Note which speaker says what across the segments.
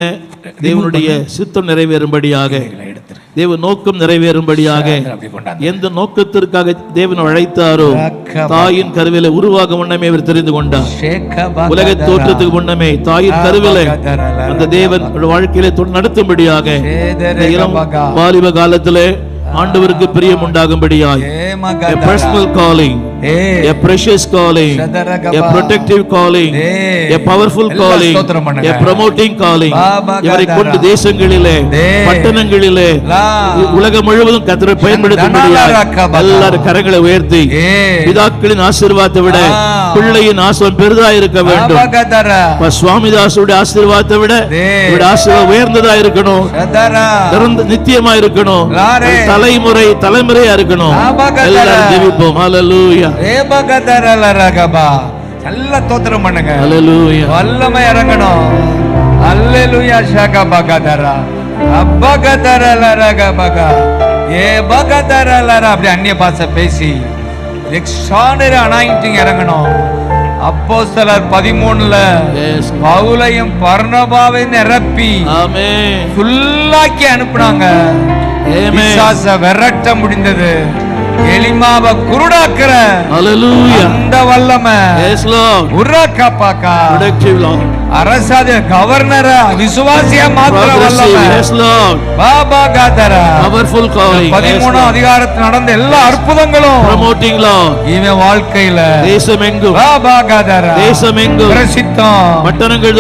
Speaker 1: தேவனுடைய சித்தம் நிறைவேறும்படியாக, தேவ நோக்கம் நிறைவேறும்படியாக, எந்த நோக்கத்திற்காக தேவன் அழைத்தாரோ தாயின் கருவில உருவாக முன்னமே அவர் தெரிந்து கொண்டார். உலக தோற்றத்துக்கு முன்னமே தாயின் கருவில அந்த தேவன் வாழ்க்கையில நடத்தும்படியாக இளம் வாலிப காலத்திலே ஆண்டவருக்கு பிரியம் உண்டாகும்படியாய் a personal calling, a precious calling, a protective calling, a powerful calling, a promoting calling. இவரை கொண்டு தேசங்களிலே பட்டணங்களிலே உலகம் முழுவதும் கர்த்தரை பயன்படுத்தும்படியாய் எல்லாரும் கரங்களை உயர்த்தி பிதாக்களின் ஆசீர்வாதத்தை விட பிள்ளையின் ஆசீர்வாதம் பெரிதா இருக்க வேண்டும். சுவாமிதாசுடைய ஆசீர்வாதத்தை விட ஆசீர்வாதம் உயர்ந்ததா இருக்கணும், நித்தியமா இருக்கணும், தலைமுறையா இருக்கணும். எல்லாரும் ஜெபிப்போம். ஹல்லேலூயா.
Speaker 2: நல்ல ஸ்தோத்திரம் பண்ணுங்க.
Speaker 1: ஹல்லேலூயா.
Speaker 2: வல்லமை இறங்கணும். ஹல்லேலூயா. ஷகபகதரா அபகதரலரகபக ஏ பகதரலர அப்படி அந்நிய பாஷை பேசி எக்ஸ்ட்ரானரி அனாயிண்டிங் இறங்கணும். அப்போஸ்தலர் 13ல பவுலையும் பர்னபாவை நிரப்பி ஃபுல்லாக்கி அனுப்புனாங்க. பிசாச விரட்ட முடிந்தது. எலிமாவை குருடாக்குற அந்த வல்லமை அரசாத கவர்னர விசுவாசியா மாத்திர வல்லமை 13ஆம் அதிகாரத்தில் நடந்த எல்லா அற்புதங்களும் இவன் வாழ்க்கையில தேசமெங்கும் பிரசித்தம் பட்டணங்கள்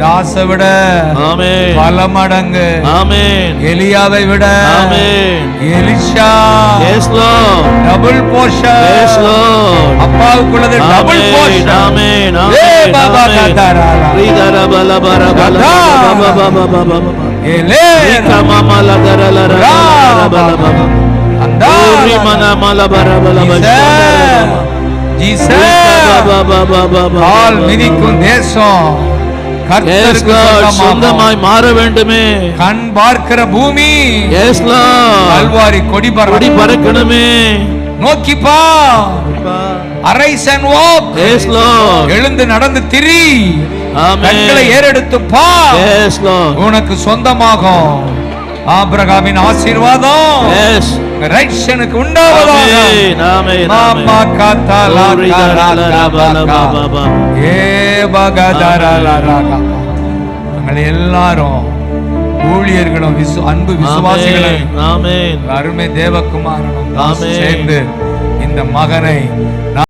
Speaker 2: தாசை விட பல மடங்கு எலியாவை விட எலிஷா டபுள் போர்ஷன் அப்பாவுக்குள்ளது டபுள் போர்ஷன். மிதிக்கும் தேசம்
Speaker 1: சொந்தமாய் மாற வேண்டுமே.
Speaker 2: கண் பார்க்கிற பூமி கல்வாரி கொடி பறக்கணுமே. நோக்கிப்பா அரைஸ் அண்ட் வாக். எழுந்து நடந்து திரி. கண்களை ஏறெடுத்து பா. உனக்கு சொந்தமாகும் ஆபிரகாமின் ஆசீர்வாதம் ரைட்ஷனுக்கு உண்டாவதாக. எல்லாரும் ஊழியர்களும் அன்பு விசுவாசிகளும் அருமை தேவகுமாரனும் சேர்ந்து இந்த மகனை